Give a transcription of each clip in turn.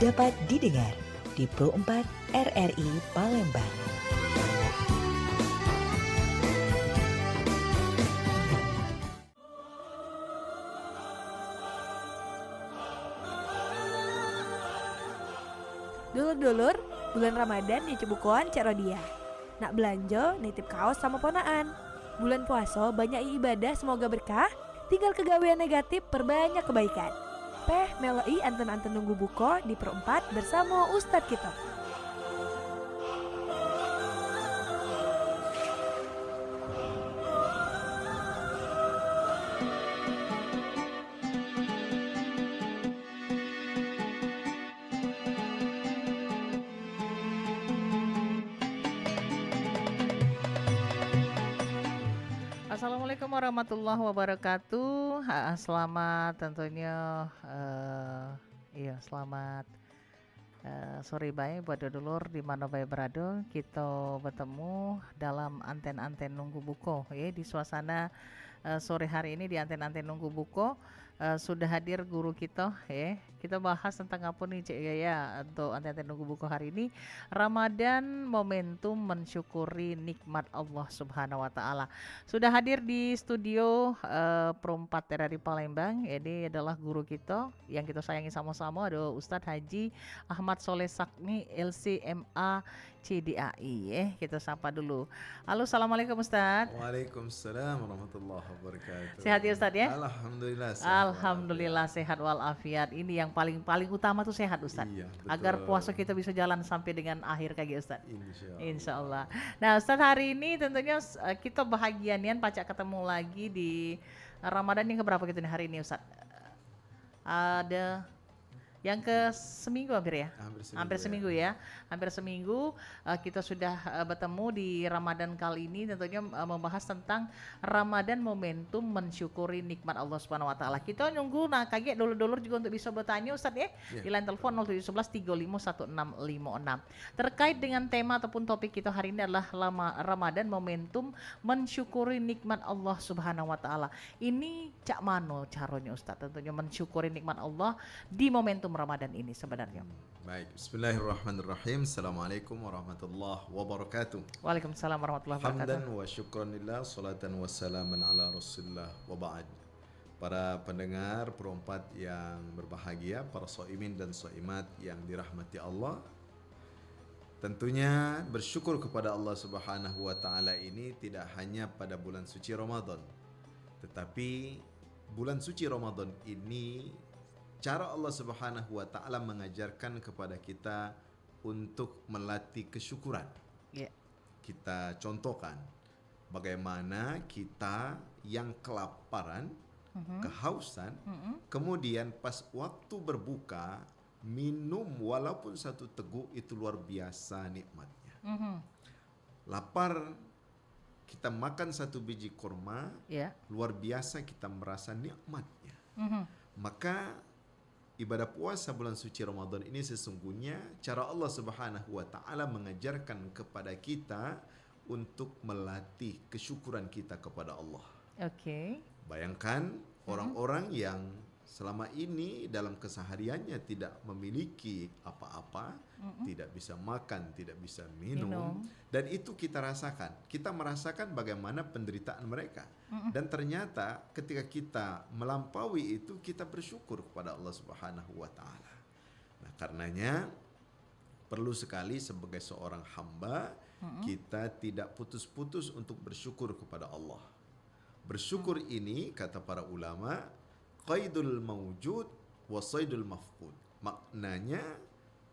dapat didengar di Pro 4 RRI Palembang. Dulur-dulur, bulan Ramadan di Cebukuan Cak Rodia. Nak belanja, nitip kaos sama ponaan. Bulan puasa banyak ibadah semoga berkah, tinggal kegawean negatif perbanyak kebaikan. Peh meloi anten-anten nunggu buko di Pro 4 bersama Ustadz kita. Assalamualaikum warahmatullahi wabarakatuh. Selamat tentunya selamat sore baik buat dulur di mana baik berada. Kita bertemu dalam anten-anten nunggu buko ya di suasana sore hari ini di anten-anten nunggu buko. Sudah hadir guru kita ya. Kita bahas tentang apa nih Cik Yaya untuk anten-anten nunggu buko hari ini. Ramadan momentum mensyukuri nikmat Allah Subhanahu wa taala. Sudah hadir di studio Pro 4 RRI Palembang. Ini adalah guru kita yang kita sayangi sama-sama, ada Ustadz Haji Ahmad Soleh Sakni LCMA CDAI. Kita sapa dulu. Halo, assalamualaikum Ustadz. Waalaikumsalam warahmatullahi wabarakatuh. Sehat ya Ustadz ya? Alhamdulillah. Alhamdulillah sehat walafiat. Ini yang paling utama tuh sehat Ustadz. Iya, betul. Agar puasa kita bisa jalan sampai dengan akhir kayak Ustadz. Insyaallah. Insyaallah. Nah Ustadz, hari ini tentunya kita bahagia nian pacak ketemu lagi di Ramadan yang keberapa kita nih hari ini Ustadz? Ada yang ke seminggu hampir ya? Hampir seminggu ya. Hampir seminggu kita sudah bertemu di Ramadan kali ini, tentunya membahas tentang Ramadan momentum mensyukuri nikmat Allah Subhanahu wa taala. Kita nunggu kaget dulur-dulur juga untuk bisa bertanya Ustadz ya. Di line telepon 0711 351656. Terkait dengan tema ataupun topik kita hari ini adalah Ramadan momentum mensyukuri nikmat Allah Subhanahu wa taala. Ini cak mano caranya Ustadz tentunya mensyukuri nikmat Allah di momentum Ramadan ini sebenarnya. Baik, bismillahirrahmanirrahim. Assalamualaikum warahmatullahi wabarakatuh. Waalaikumsalam warahmatullahi wabarakatuh. Hamdan wa syukranillah, salatan wa salaman ala rasulillah wa ba'd. Para pendengar Pro 4 yang berbahagia, para shaimin dan shaimat yang dirahmati Allah. Tentunya bersyukur kepada Allah Subhanahu wa taala ini tidak hanya pada bulan suci Ramadan. Tetapi bulan suci Ramadan ini cara Allah Subhanahu wa taala mengajarkan kepada kita untuk melatih kesyukuran. Yeah. Kita contohkan bagaimana kita yang kelaparan, kehausan, kemudian pas waktu berbuka minum walaupun satu teguk itu luar biasa nikmatnya. Lapar kita makan satu biji kurma, luar biasa kita merasa nikmatnya. Maka ibadah puasa bulan suci Ramadan ini sesungguhnya cara Allah Subhanahu wa taala mengajarkan kepada kita untuk melatih kesyukuran kita kepada Allah. Oke. Bayangkan orang-orang yang selama ini dalam kesehariannya tidak memiliki apa-apa, tidak bisa makan, tidak bisa minum, dan itu kita rasakan. Kita merasakan bagaimana penderitaan mereka. Dan ternyata ketika kita melampaui itu, kita bersyukur kepada Allah Subhanahu wa taala. Nah, karenanya perlu sekali sebagai seorang hamba kita tidak putus-putus untuk bersyukur kepada Allah. Bersyukur ini kata para ulama qaidul mawjud wa saydul mafqud. Maknanya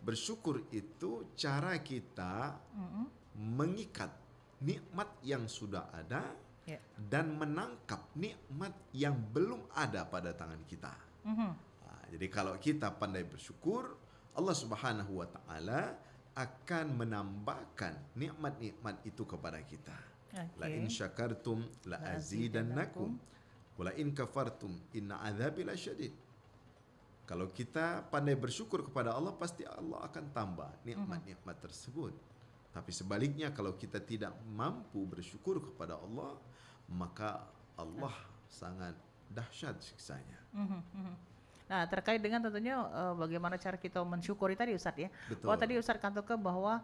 bersyukur itu cara kita mengikat nikmat yang sudah ada dan menangkap nikmat yang belum ada pada tangan kita. Nah, jadi kalau kita pandai bersyukur, Allah Subhanahu wa taala akan menambahkan nikmat-nikmat itu kepada kita. La in syakartum la azidannakum wala in kafartum inna adzabi lasyadid. Kalau kita pandai bersyukur kepada Allah, pasti Allah akan tambah nikmat-nikmat tersebut. Tapi sebaliknya kalau kita tidak mampu bersyukur kepada Allah, maka Allah sangat dahsyat siksanya. Nah, terkait dengan tentunya bagaimana cara kita mensyukuri tadi Ustadz ya. Betul. Bahwa tadi Ustadz katakan bahwa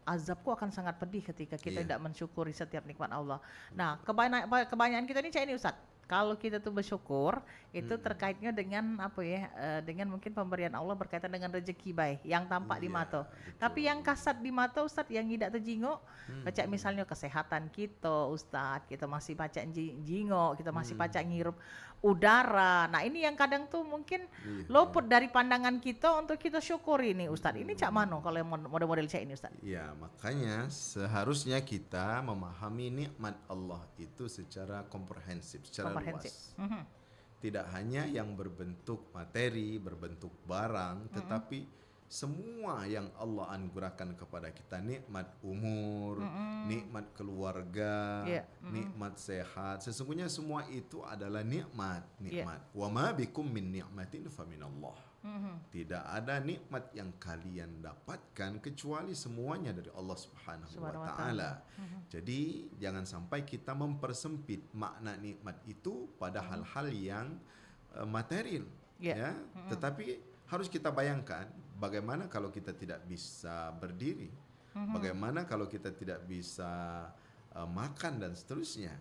azabku akan sangat pedih ketika kita Iya. tidak mensyukuri setiap nikmat Allah. Nah, kebanyakan kita ini ini Ustadz, kalau kita tuh bersyukur itu terkaitnya dengan apa ya? Dengan mungkin pemberian Allah berkaitan dengan rezeki baik yang tampak di Iya, mata. betul. Tapi yang kasat di mata Ustadz yang tidak terjingok, baca misalnya kesehatan kita Ustadz, kita masih baca jingok, kita masih baca ngirup udara. Nah, ini yang kadang tuh mungkin Iya. luput dari pandangan kita untuk kita syukuri nih Ustadz. Ini cak mano kalau yang model-model cak ini Ustadz? Ya, makanya seharusnya kita memahami nikmat Allah itu secara komprehensif, secara luas. Tidak hanya yang berbentuk materi, berbentuk barang, tetapi semua yang Allah anugerahkan kepada kita, nikmat umur, nikmat keluarga, Iya. nikmat sehat, sesungguhnya semua itu adalah nikmat. Wa ma bikum min ni'matin faminallah. Tidak ada nikmat yang kalian dapatkan kecuali semuanya dari Allah Subhanahu wa taala. Jadi jangan sampai kita mempersempit makna nikmat itu pada hal-hal yang material, ya. Tetapi harus kita bayangkan bagaimana kalau kita tidak bisa berdiri, bagaimana kalau kita tidak bisa makan dan seterusnya.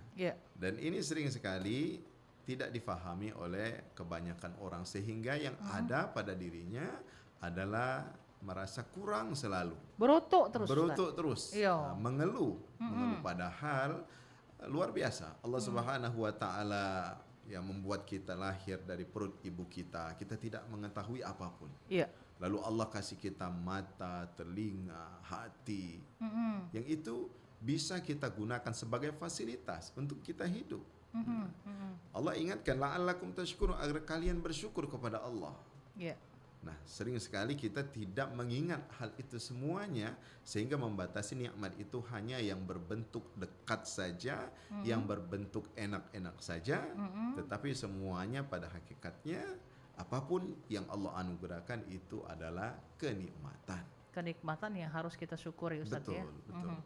Dan ini sering sekali tidak difahami oleh kebanyakan orang, sehingga yang ada pada dirinya adalah merasa kurang selalu, Berutuk terus. Iya. mengeluh. Padahal luar biasa Allah Subhanahu wa taala yang membuat kita lahir dari perut ibu kita tidak mengetahui apapun. Iya. Lalu Allah kasih kita mata, telinga, hati, yang itu bisa kita gunakan sebagai fasilitas untuk kita hidup. Allah ingatkan la'allakum tashkurun, agar kalian bersyukur kepada Allah. Iya. Nah, sering sekali kita tidak mengingat hal itu semuanya, sehingga membatasi nikmat itu hanya yang berbentuk dekat saja, yang berbentuk enak-enak saja, tetapi semuanya pada hakikatnya apapun yang Allah anugerahkan itu adalah kenikmatan. Kenikmatan yang harus kita syukuri Ustadz ya. Betul.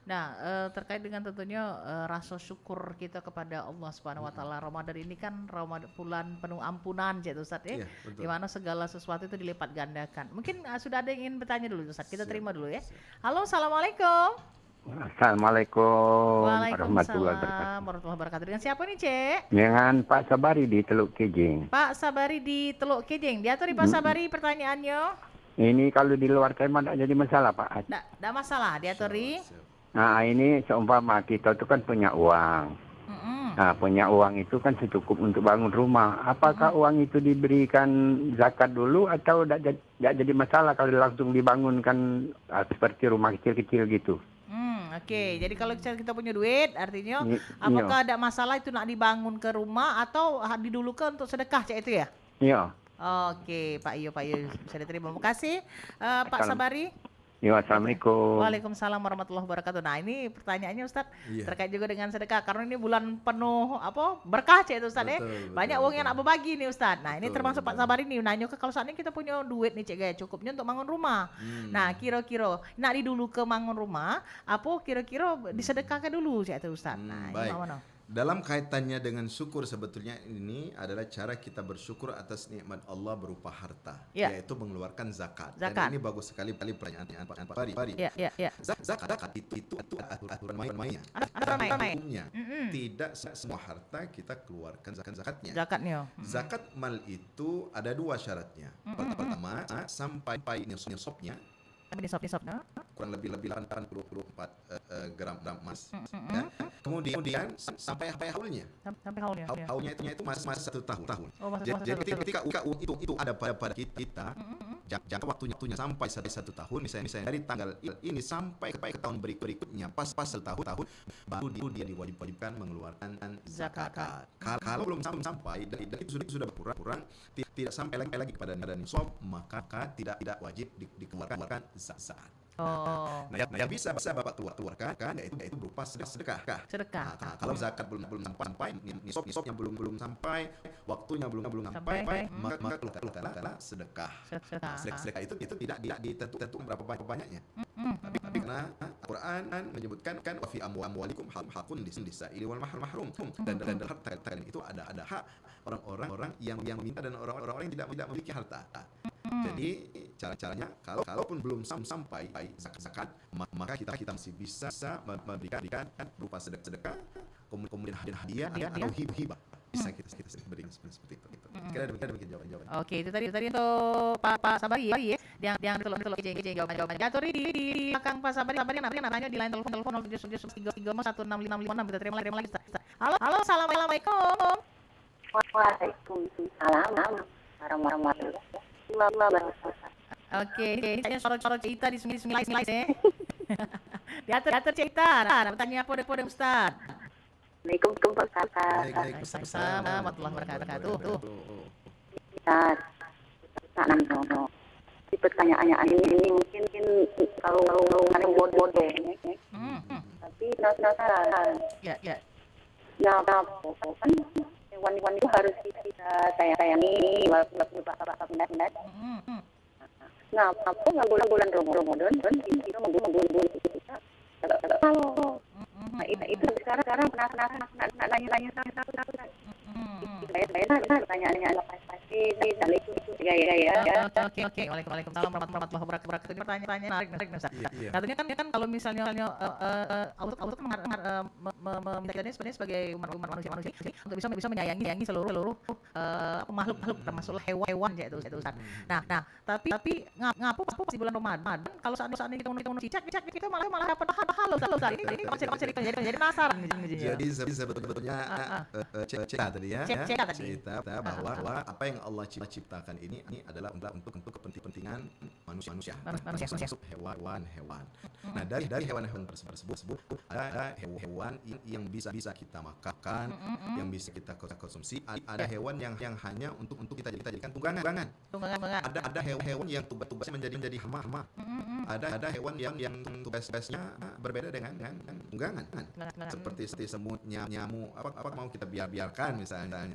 Nah, terkait dengan tentunya rasa syukur kita kepada Allah Subhanahu wa taala. Ramadan ini kan bulan penuh ampunan ya Ustadz ya. Iya, betul. Di mana segala sesuatu itu dilipat gandakan. Mungkin sudah ada yang ingin bertanya dulu Ustadz. Kita terima dulu ya. Halo, Assalamualaikum. Assalamualaikum warahmatullahi wabarakatuh. Warahmatullahi wabarakatuh. Dengan siapa nih, Cek? Dengan Pak Sabari di Teluk Kijing. Pak Sabari di Teluk Kijing. Diatur di Pak Sabari pertanyaannya. Ini kalau di luar tema tidak jadi masalah, Pak. Tidak masalah, diatur di. Nah, ini seumpama kita itu kan punya uang. Nah, punya uang itu kan secukup untuk bangun rumah. Apakah uang itu diberikan zakat dulu atau tidak jadi masalah kalau langsung dibangunkan seperti rumah kecil-kecil gitu? Oke, jadi kalau kita punya duit, artinya apakah ada masalah itu nak dibangun ke rumah atau didulukan untuk sedekah, cek itu ya? Iya. Oke, Pak Iyo bisa diterima. Terima kasih, Pak Sabari. Yo, assalamualaikum. Waalaikumsalam warahmatullahi wabarakatuh. Nah, ini pertanyaannya Ustadz terkait juga dengan sedekah, karena ini bulan penuh berkah cek itu Ustadz ya. Banyak uang yang nak berbagi nih Ustadz. Nah, ini termasuk Pak Sabari nih nanya ke kalau saat ini kita punya duit nih cek gaya cukupnya untuk bangun rumah. Nah, kira-kira nak dulu ke bangun rumah, apa kira-kira disedekahkan dulu cek itu Ustadz. Nah, ini mana? Dalam kaitannya dengan syukur, sebetulnya ini adalah cara kita bersyukur atas nikmat Allah berupa harta, yaitu mengeluarkan zakat. Dan ini bagus sekali pertanyaan Pak Pari. Zakat itu aturan mainnya. Hukumnya tidak semua harta kita keluarkan zakatnya. Zakat mal itu ada dua syaratnya. Pertama, sampai nisabnya. Kurang lebih 84 gram emas. Ya. Kemudian sampai haulnya. Haulnya itu masih 1 tahun. Jadi ketika uang itu ada pada kita, jangka waktunya sampai 1 tahun, misalnya dari tanggal ini sampai ke tahun berikutnya, pas 1 tahun, baru dia diwajibkan mengeluarkan zakat. Kalau belum sampai dan itu sudah berkurang, tidak sampai lagi kepada nisab, maka tidak wajib dikeluarkan zakat. Nah, yang bisa Bapak keluarkan kan yaitu berupa sedekah. Nah, kalau zakat belum sampai, nisabnya belum sampai, waktunya belum sampai, maka keluarkanlah sedekah. Nah, sedekah itu tidak ditentukan berapa banyaknya. Tapi karena Al-Quran menyebutkan wa fi amwalikum hakun lis-sa'ili wal mahrum, dan harta kalian itu ada hak orang-orang yang meminta dan orang-orang yang tidak memiliki harta. Jadi caranya kalaupun belum sampai zakat, maka kita masih bisa memberikan berupa sedekah, kemudian hadiah atau hibah. Bisa kita berikan seperti itu. Kira demikian jawaban. Oke, itu tadi untuk Pak Sabari ya. Yang ditelur kece jawabannya. Atur di belakang Pak Sabari namanya di line telepon 0713316556. Kita terima lagi. Halo, assalamualaikum. Waalaikumsalam warahmatullahi wabarakatuh. Oke, ini saya sorot cerita di sini ya. Diatur cerita. Nah, bertanya apa Ustaz? Waalaikumsalam Pak Ustaz. Waalaikumsalam warahmatullahi wabarakatuh. Ustaz, Nano. Di pertanyaannya ini mungkin kalau ada bodoh tapi penasaran. Ya. Nah, kan hewan itu harus kita sayangi walaupun bapak pindah. Nah, apa nggak bulan Ramadan kan kita membunuh kita. Kalau nah, itu sekarang penasaran nanya satu. Saya tanya pasti itu gaya. Oke. Waalaikumsalam warahmatullahi wabarakatuh. Ini pertanyaan menarik Ustaz. Katanya kan kalau misalnya Allah kan meminta kita ini sebenarnya sebagai umat manusia untuk bisa menyayangi seluruh makhluk termasuk hewan yaitu Ustaz. Nah, tapi ngapu pas di bulan Ramadan kalau saat ini kita cicak kita malah dapat pahala Ustaz. Ini cerita jadi penasaran Jadi sebetulnya cerita tadi ya. Cerita bahwa apa yang Allah ciptakan ini adalah untuk kepentingan manusia. Hewan. Nah, dari hewan-hewan tersebut ada hewan yang bisa kita makan, yang bisa kita konsumsi. Ada hewan yang hanya untuk kita jadikan tunggangan. Ada hewan yang tugasnya menjadi hama. Ada hewan yang tugasnya berbeda dengan tunggangan. Seperti semut, nyamuk, apa mau kita biarkan misalnya.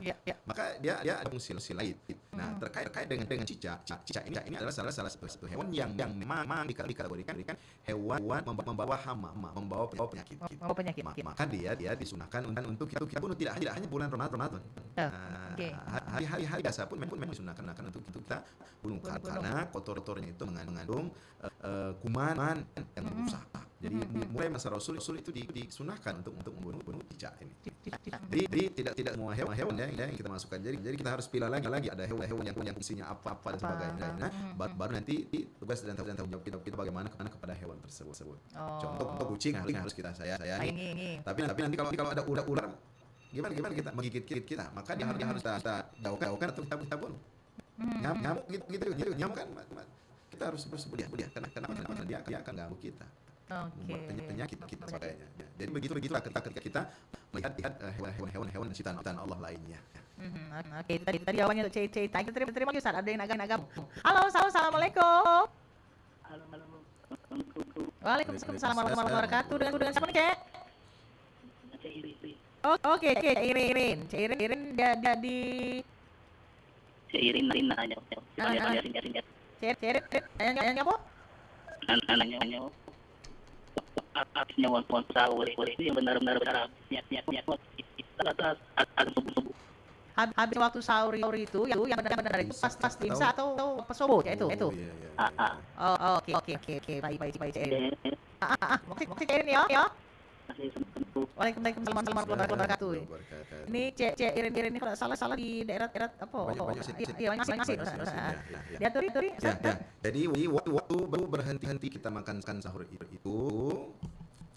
Maka dia ada fungsi lain. Nah, terkait dengan cicak ini adalah salah satu hewan yang memang dikategorikan hewan membawa hama, membawa penyakit. Maka dia disunahkan untuk kita bunuh tidak hanya bulan Ramadan. Hari biasa pun memang disunahkan untuk kita bunuh karena kotor-kotornya itu mengandung kuman yang merusak. Jadi mulai masa Rasul itu disunahkan untuk membunuh cicak ini. Jadi tidak semua hewan yang kita masukkan. Jadi kita harus pilih lagi ada hewan yang fungsinya apa dan sebagainya. Nah, baru nanti tugas dan tanggung jawab kita bagaimana kepada hewan tersebut. Contoh untuk kucing harus kita sayangi. Tapi nanti kalau ada ular gimana kita menggigit kita, maka dia harus kita jauhkan atau kita bunuh. Nyamuk gitu nyamuk kan kita harus bersedia karena dia akan ganggu kita. Penyakit kita sebagainya. Jadi begitulah ketika kita melihat hewan ciptaan Allah lainnya. Oke, tadi jawabannya cerita. Terima kasih Ustaz. Ada yang agak. Halo, assalamualaikum. Waalaikumsalam warahmatullahi wabarakatuh. Dengan siapa nih, Cek? Oke, Irin. Dia di Irin aja. Yang apa? Nanya artinya wan sahur itu yang benar-benar niat kita atas subuh. Habis waktu sahur itu yang benar-benar itu pas imsa atau pas subuh ya itu. Oke. Baik. Makasih Irin ya. Waalaikumsalam warahmatullahi wabarakatuh. Ini Cek Irin ini kalau salah di daerah apa? Iya, masih. Diatur. Jadi waktu baru berhenti kita makan sahur itu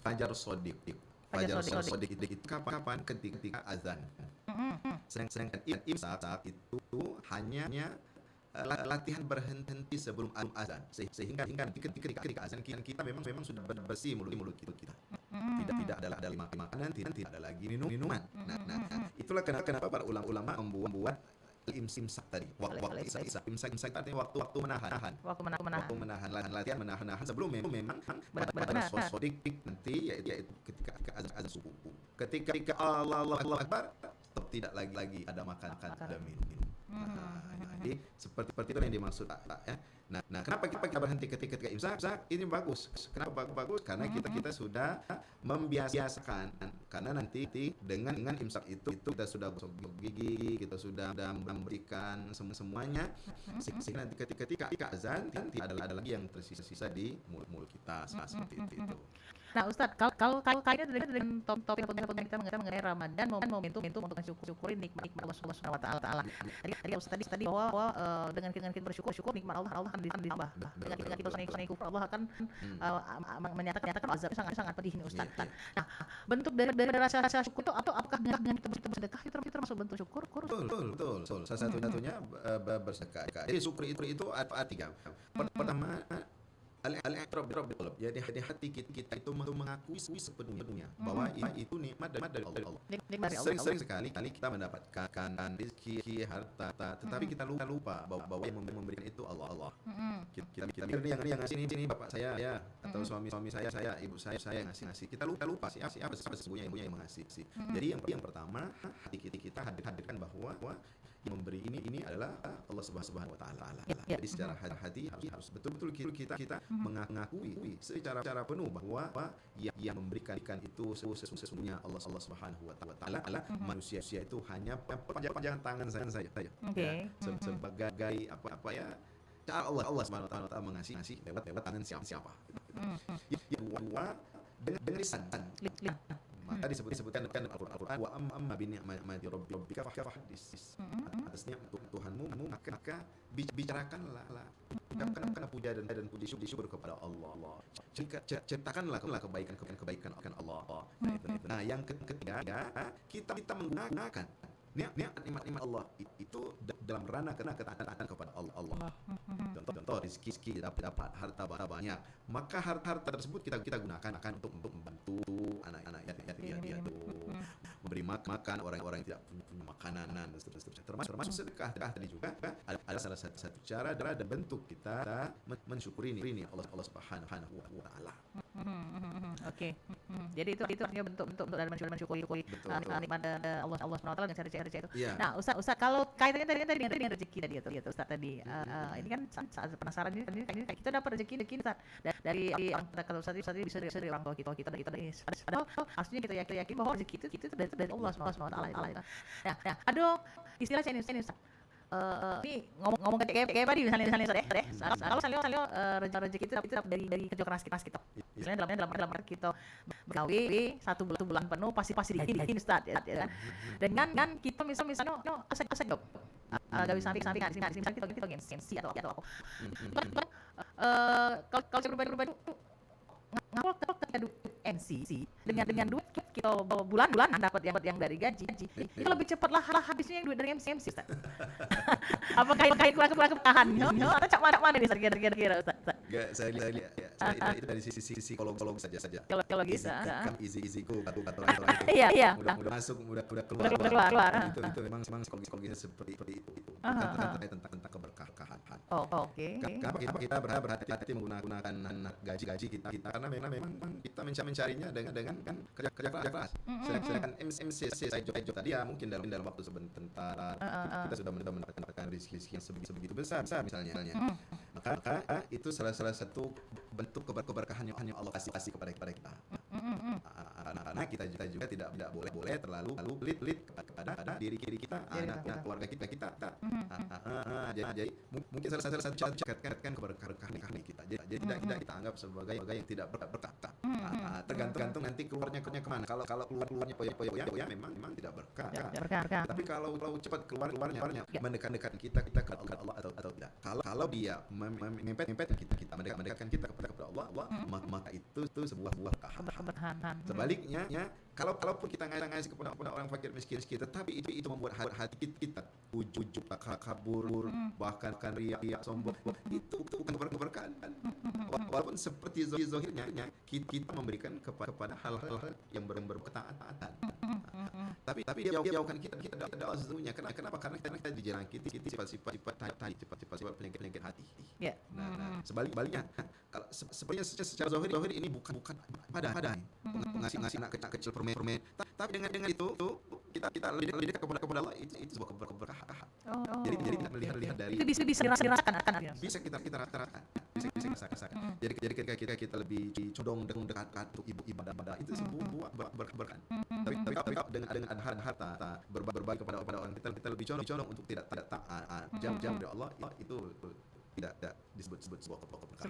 fajar shodiq. Fajar shodiq itu kapan? Ketika azan. Sedangkan imsak itu hanya latihan berhenti sebelum azan, sehingga ketika azan kita memang sudah bersih mulut kita. Tidak ada makanan, tidak ada lagi minuman. Nah, itulah kenapa para ulama membuat imsak tadi. Waktu imsak artinya waktu menahan. Waktu menahan latihan menahan sebelum memang pada shodiq nanti yaitu ketika azan subuh. Ketika Allah Akbar, tidak lagi ada makan, ada minum. Jadi seperti itu yang dimaksud ya. Nah, kenapa kita berhenti ketika imsak? Ini bagus. Kenapa bagus? Karena kita sudah membiasakan. Karena nanti dengan imsak itu kita sudah gosok gigi, kita sudah memberikan semuanya. Sehingga nanti ketika azan tidak ada lagi yang tersisa di mulut kita seperti itu. Nah, Ustadz, kalau kaitannya dengan topik kita mengenai Ramadan, momentum untuk mensyukuri nikmat Allah Subhanahu wa taala. Tadi Ustadz tadi bahwa dengan kita bersyukur nikmat Allah akan ditambah. Dengan kita sering kufur Allah akan menyatakan azab sangat pedih ini, Ustadz. Nah, bentuk dari rasa syukur itu apakah dengan kita bersedekah itu termasuk bentuk syukur? Betul. Salah satunya bersedekah. Jadi syukur itu ada 3. Pertama, al-i'tiraf bil-qalb. Jadi hati kita itu mengakui sepenuhnya bahwa itu nikmat dari Allah. Sering sekali kita mendapatkan rezeki, harta, tetapi kita lupa bahwa yang memberikan itu Allah. Kita mikir yang ngasih ini bapak saya ya, atau suami saya, ibu saya ngasih. Kita lupa siapa sesungguhnya yang mengasihi. Jadi yang pertama, hati kita hadirkan bahwa yang memberi ini adalah Allah Subhanahu wa taala. Jadi secara hati harus betul-betul kita mengakui secara penuh bahwa yang memberikan itu sesungguhnya Allah Subhanahu wa taala. Manusia itu hanya panjangan tangan saja. Okay. Sebagai apa ya? Cara Allah Subhanahu wa taala mengasihi lewat tangan siapa. Yang kedua, dengan lisan. Maka disebutkan dalam Al-Quran, wa amma bi ni'mati rabbika fahaddits. Atasnya Tuhanmu maka bicarakanlah, ucapkan puja dan puji syukur kepada Allah. Ceritakanlah kebaikan Allah. Nah, yang ketiga, kita menggunakan nikmat Allah itu dalam ranah ketaatan kepada Allah. Contoh rezeki dapat harta banyak, maka harta tersebut kita gunakan untuk membantu anak-anak yatim, memberi makan orang-orang yang tidak punya makanan dan seterusnya. Termasuk sedekah tadi juga ada salah satu cara adalah bentuk kita mensyukuri ini Allah Subhanahu wa taala. Oke. Jadi itu artinya bentuk dari mensyukuri nikmat Allah Subhanahu wa taala dengan cara itu. Yeah. Nah, Ustaz kalau kaitannya tadi dengan rezeki tadi itu Ustaz tadi. Ini kan saat penasaran ini kita dapat rezeki Ustaz dari kalau Ustaz bisa dari orang tua kita ini. Padahal harusnya kita yakin bahwa rezeki itu dari Allah Subhanahu wa taala. Nah, aduh istilah ini Ustaz. Ini ngomong kayak tadi misalnya kalau rezeki itu dari kerja keras kita. Misalnya dalam kita bergawe 1 bulan penuh pasti digaji Ustaz ya kan. Dengan kita misalnya aset job. Gawe samping kita gengsi atau apa. Kalau pribadi ngapol ketika duit NC dengan duit kita bulan-bulan dapat yang dari gaji itu lebih cepat lah habisnya yang duit dari MC Ustaz. Apakah kurang tahan atau cak mana nih kira-kira Ustaz? Enggak, saya lihat itu dari sisi psikolog saja. Psikologis. Kan easy-ku kata-kata itu. Iya. Mudah masuk, mudah keluar. Itu memang psikologisnya seperti itu. Tentang keberkahan. Oh, oke. Kenapa kita berhati-hati menggunakan gaji kita karena memang kita mencarinya dengan kan kerja keras. Sedangkan MCC saya job tadi ya mungkin dalam waktu sebentar kita sudah mendapatkan rezeki yang sebegitu besar misalnya. Maka itu salah satu bentuk keberkahan yang hanya Allah kasih kepada kita. Karena kita juga tidak boleh terlalu pelit kepada diri kita, anak keluarga kita. Jadi mungkin salah satu cekatkan keberkahan kita. Jadi tidak kita anggap sebagai yang tidak berkah. Tergantung nanti keluarnya kemana. Kalau keluarnya poya ya memang tidak berkah. Tapi kalau cepat keluarnya mendekat kita ke Allah atau tidak. Kalau dia mempet kita mendekatkan kita kepada Allah, maka itu sebuah keberkahan. Sebaliknya, kalaupun kita ngasih kepada orang fakir miskin, tetapi itu membuat hati kita ujub, kabur, bahkan riak, sombong, itu bukan keberkahan. Walaupun seperti zahirnya kita memberikan kepada hal-hal yang berketaatan. Tapi dia jauhkan kita dari Allah sesungguhnya. Kenapa? Karena kita dijangkiti sifat-sifat penyakit hati. Ya. Nah, sebaliknya, kalau sebenarnya secara zahir ini bukan pada ngasih anak kecil permen. Tapi dengan itu kita lebih dekat kepada Allah, itu sebuah keberkahan. Jadi kita melihat dari bisa dirasakan kan. Bisa kita rasakan. Bisa rasakan. Jadi ketika kita lebih condong dekat untuk ibadah itu sebuah berkah. Tapi dengan harta berbagi kepada orang kita lebih condong untuk tidak taat jam dari Allah, itu tidak disebut sebuah keberkahan.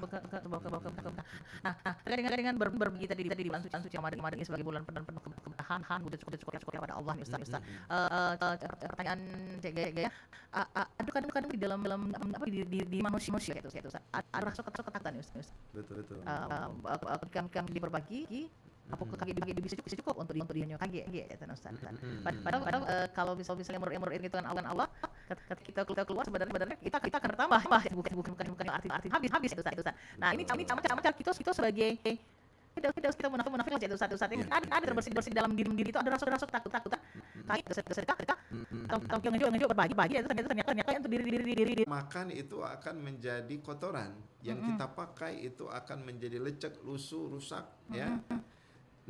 Nah, terkait dengan berbagi tadi di bulan suci Ramadan ini sebagai bulan penuh keberkahan, syukur kepada Allah nih Ustaz. Pertanyaan Gaya, ada kadang di dalam apa di manusia gitu Ustaz. Ada rasa ketakutan nih Ustaz. Betul. Kami berbagi apakah kaki bisa cukup untuk dirinya kaki ya Ustaz. Padahal kalau misalnya menurut itu kan Allah kita keluar sebenarnya kita akan bertambah bukan arti habis itu Ustaz. Nah, ini cara kita sebagai kita munafik aja Ustaz ini ada terbersih dalam diri itu ada rasa takut kayak sedekah atau ngejual berbagi itu ternyata untuk diri makan itu akan menjadi kotoran yang kita pakai itu akan menjadi lecek, lusuh, rusak ya.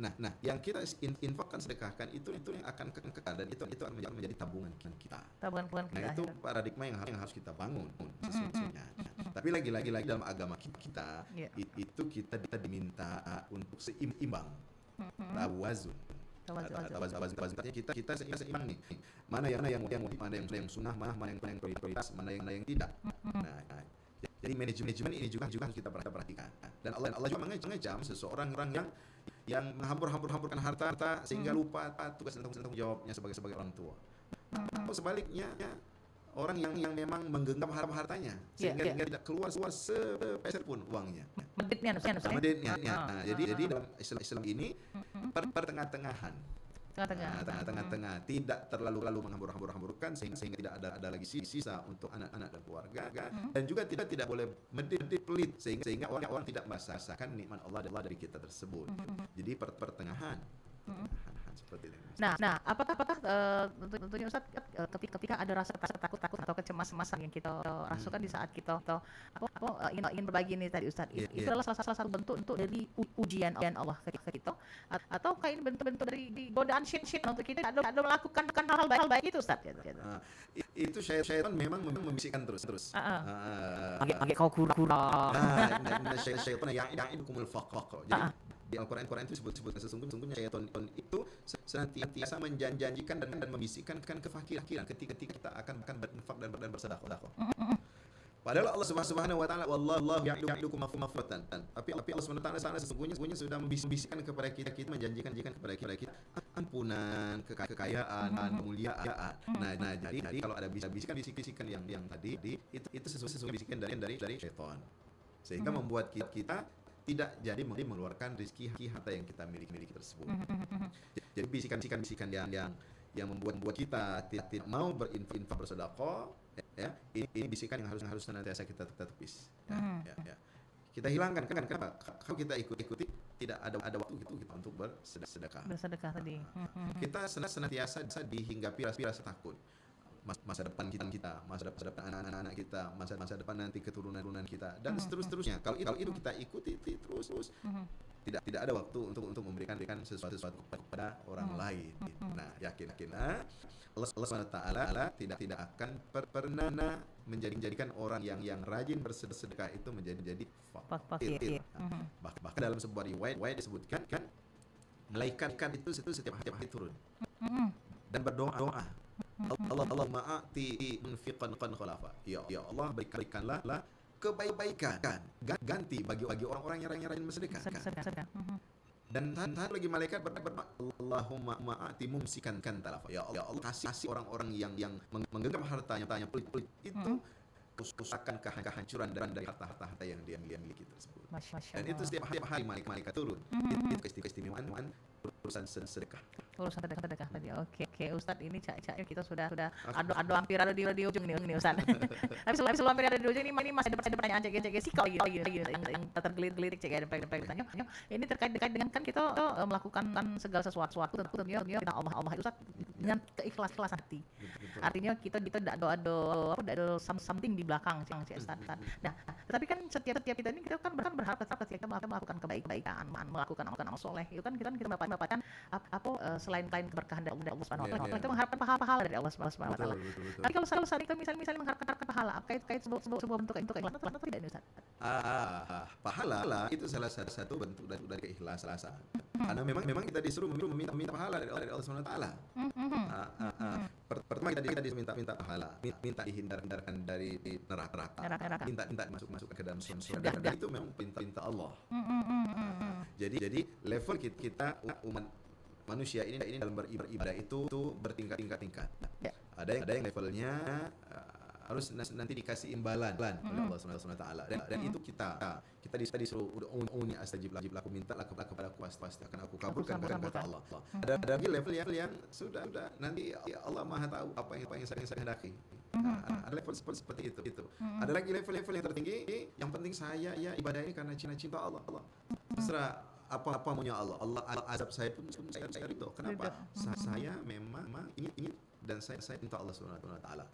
Nah, yang kita infakkan, sedekahkan itu yang akan kekal dan itu akan menjadi tabungan kita. Nah, itu paradigma yang harus kita bangun sesungguhnya. Tapi lagi dalam agama kita itu kita diminta untuk seimbang. Tawazun. Kita seimbang nih. Mana yang sunnah, mana yang prioritas, mana yang tidak. Nah, jadi manajemen ini juga harus kita perhatikan. Dan Allah juga mengecam seseorang yang menghambur-hamburkan harta sehingga lupa tugas dan tanggung jawabnya sebagai orang tua. Atau sebaliknya orang yang memang menggenggam hartanya sehingga tidak keluar sepeser pun uangnya. Meditnya. Nah, jadi dalam Islam ini pertengah-tengahan. Tengah-tengah, tidak terlalu menghambur-hamburkan sehingga tidak ada lagi sisa untuk anak-anak dan keluarga, dan juga tidak boleh medit pelit sehingga orang tidak merasakan nikmat Allah dari kita tersebut. Jadi pertengahan seperti ini. Nah, apakah tentunya Ustaz ketika ada rasa takut atau kecemasan yang kita rasakan di saat kita ingin berbagi ini tadi Ustaz, itu adalah salah satu bentuk dari ujian Allah ke kita, atau kayak bentuk dari godaan syaitan untuk kita ada melakukan hal baik itu Ustaz. Itu syaitan memang membisikkan terus. Agak kau kurang. Syaitan ya'idukumul faqr. Jadi di Al-Quran itu disebut sesungguhnya syaitan itu senantiasa menjanjikan dan membisikkan kefakiran ketika kita akan berinfak dan bersedekah. Padahal Allah Subhanahu wa taala wallahu ya'idukum maghfiratan. Tapi Allah Subhanahu wa taala sesungguhnya sudah membisikkan kepada kita menjanjikan kepada kita ampunan, kekayaan, kemuliaan. Nah, jadi kalau ada bisikan yang tadi itu sesungguhnya bisikan dari syaitan. Sehingga membuat kita tidak jadi mengeluarkan rezeki harta yang kita miliki tersebut. Jadi bisikan yang membuat kita tidak mau berinfak bersedekah, ya, ini bisikan yang harus senantiasa kita tepis. Ya. Kita hilangkan kan kenapa? Kalau kita ikuti tidak ada waktu kita untuk bersedekah tadi. Kita senantiasa dihinggapi rasa takut. Masa depan kita, masa depan anak-anak kita, masa depan nanti keturunan kita dan seterusnya. Kalau itu kita ikuti terus, tidak ada waktu untuk memberikan sesuatu kepada orang lain. Nah, yakin Allah SWT tidak akan pernah menjadikan orang yang rajin bersedekah itu menjadi fakir. Bahkan dalam sebuah riwayat disebutkan kan malaikat itu setiap hari turun dan berdoa. Allah ma'ati munfiqan khalafa. Ya Allah, berikanlah kebaikan ganti bagi orang-orang yang rajin bersedekah. Dan lagi malaikat berdoa, Allahumma ma'ati mumsikan talafa. Ya Allah, kasih orang-orang yang menggenggam hartanya pelit itu usahakan kehancuran dari harta yang dia miliki tersebut. Dan itu setiap hari malaikat turun. Itu keistimewaan urusan sedekah tadi. Oke, Ustadz, ini cak kita sudah ada hampir ada di ujung nih Ustadz. Tapi sebelum hampir ada di ujung ini masih ada pertanyaan cek sih kalau yang tergelitik cek ada pertanyaan. Ini terkait dengan kan kita melakukan segala sesuatu tentunya kita Allah Ustadz dengan keikhlasan hati. Artinya kita tidak ada something di belakang cek Ustadz. Nah, tetapi kan setiap kita ini kita kan berharap ketika kita melakukan kebaikan, melakukan amal soleh, itu kan kita mendapatkan selain keberkahan dari Allah Subhanahu wa Kita mengharapkan pahala dari Allah Subhanahu wa taala. Betul. Tapi kalau saat kita misalnya mengharapkan pahala, kait sebuah bentuk keikhlasan atau tidak nih Ustaz? Pahala itu salah satu bentuk dari keikhlasan. Karena memang kita disuruh meminta pahala dari Allah Subhanahu wa taala. Pertama kita disuruh minta pahala, minta dihindarkan dari neraka. Minta masuk ke dalam surga. Dan itu memang perintah Allah. Jadi level kita umat manusia ini dalam beribadah itu bertingkat-tingkat. Ada yang levelnya harus nanti dikasih imbalan oleh Allah Subhanahu wa taala. Dan itu kita disuruh ud'uni astajib lakum, mintalah kepada aku pasti akan aku kabulkan kata Allah. Ada lagi level yang sudah nanti Allah Maha tahu apa yang saya kehendaki. Ada level seperti itu. Ada lagi level yang tertinggi, yang penting saya ibadah ini karena cinta Allah. Terserah apa maunya Allah azab saya pun saya ridho. Kenapa? Saya memang ingin dan saya minta Allah Subhanahu wa taala.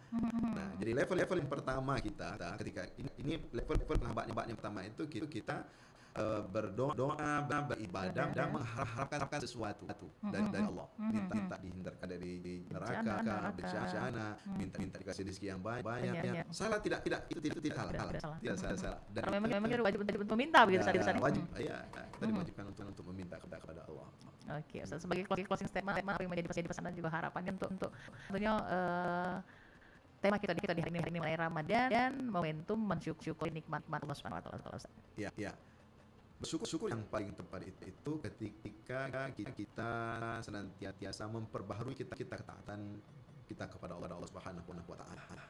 Nah, jadi level yang pertama kita ketika ini level yang pertama itu kita berdoa, beribadah dan mengharapkan sesuatu dari Allah. Minta dihindarkan dari neraka, bencana, minta dikasih rezeki yang banyak. Salah tidak itu tidak salah. Tidak salah. Dan memang wajib untuk meminta begitu Ustaz. Wajib. Ya, kita diwajibkan untuk meminta kepada Allah. Oke, Ustaz, sebagai closing statement apa yang menjadi pesan dan juga harapannya untuk tentunya tema kita di hari ini mulai Ramadan dan momentum mensyukuri nikmat Allah Subhanahu wa taala. Ya. Bersyukur yang paling tepat itu ketika kita senantiasa memperbaharui kita ketaatan kita kepada Allah Subhanahu wa taala.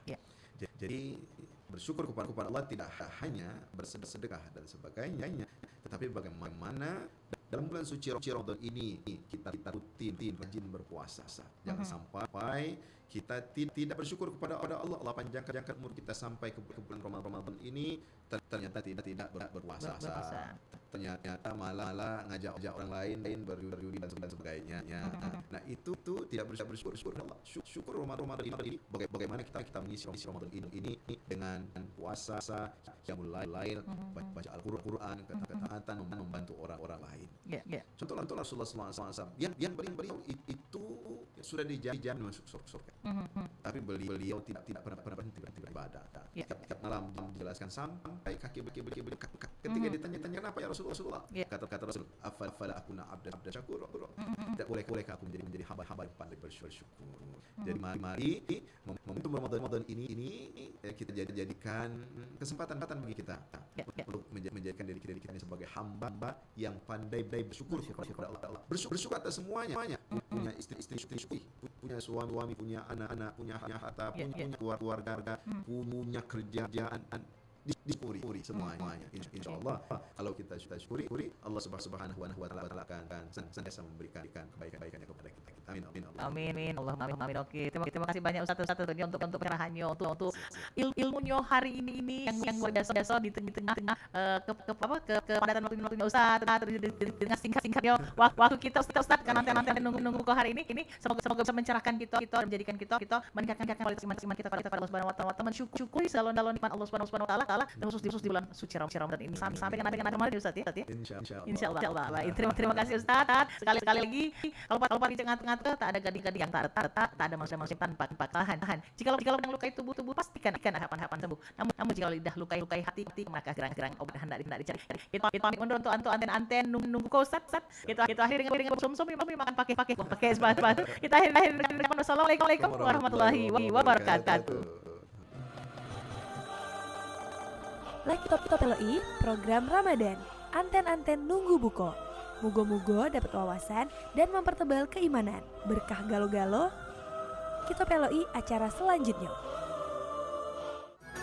Jadi bersyukur kepada Allah tidak hanya bersedekah dan sebagainya, tetapi bagaimana dalam bulan suci Ramadan ini kita rutin rajin berpuasa. Jangan sampai kita tidak bersyukur kepada Allah panjangkan umur kita sampai ke bulan Ramadan ini ternyata tidak berpuasa. Ternyata malah ngajak orang lain berjudi dan sebagainya. Nah itu tidak bersyukur Allah. Syukur Ramadan ini bagaimana kita mengisi Ramadan ini dengan puasa, qiyamul lail, baca Al-Qur'an, ketaatan, membantu orang lain. Contoh Rasulullah SAW yang beliau itu sudah dijamin masuk surga. Tapi beliau tidak pernah berhenti beribadah. Tiap malam dijelaskan sampai kaki ketika ditanya kenapa ya Rasulullah? Kata Rasul, afala akuna abdan syakur. Tidak bolehkah aku menjadi hamba yang pandai bersyukur. Jadi mari momentum Ramadan ini kita jadikan kesempatan bagi kita untuk menjadikan diri kita ini sebagai hamba yang pandai bersyukur kepada Allah. Bersyukur atas semuanya. Punya istri punya suami, punya anak, punya harta, punya keluarga, punya kerjaan. Disyukuri semuanya. Insyaallah kalau kita sudah syukuri, Allah Subhanahu wa taala akan senantiasa memberikan kebaikan-kebaikannya kepada kita. Amin. Allahumma amin. Oke, terima kasih banyak Ustaz tentunya untuk pencerahannya, untuk ilmunya hari ini yang luar biasa di tengah kepadatan waktunya Ustaz, dengan singkatnya waktu kita Ustaz kan nanti nunggu ke hari ini semoga bisa mencerahkan kita dan menjadikan kita meningkatkan kualitas iman kita kepada Allah Subhanahu wa taala, mensyukuri segala nikmat Allah Subhanahu wa taala dan khusus di bulan suci Ramadan ini sampai dengan kemarin Ustaz ya. Insyaallah. Baik, terima kasih Ustaz. Sekali lagi kalau pada tengah-tengah tak ada gading-gading yang tak ada manusia tanpa tahan. Jika yang lukai tubuh pastikan harapan sembuh. Namun jika lidah lukai hati maka gerang obat hendak dicari. Kita pamit undur untuk anten nunggu kau Ustaz. Kita akhiri dengan bersum-sum makan pakai sebat. Kita akhiri dengan wassalamualaikum warahmatullahi wabarakatuh. Like Kita Peloi, program Ramadan, anten nunggu buko. Mugo-mugo dapat wawasan dan mempertebal keimanan. Berkah galo-galo, Kita Peloi acara selanjutnya.